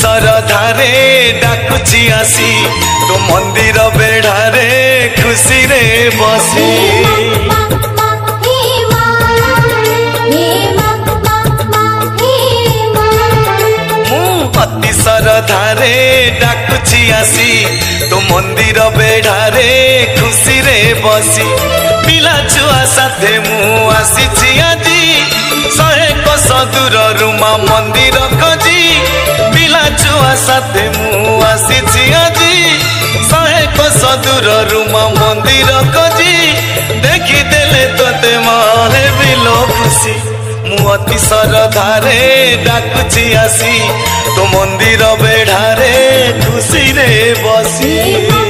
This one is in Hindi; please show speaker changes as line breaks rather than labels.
श्रद्धारे डाकुची आसी तो मंदिर बेढ़ारे खुशी रे बसी अति श्रद्धारे डाकुची आसी तो मंदिर बेढ़ारे खुशी रे बसी पिला छुआ साथे मु आसी आजी 100 कोस दूर रुमा मंदिर खोजी पिला छुआ साथे मु आसी आजी 100 कोस दूर रुमा मंदिर खोजी देखी देले तोते माहे बिलो खुशी मु अति श्रद्धारे डाकुची आसी तो मंदिर बेढ़ारे खुशी रे बसी।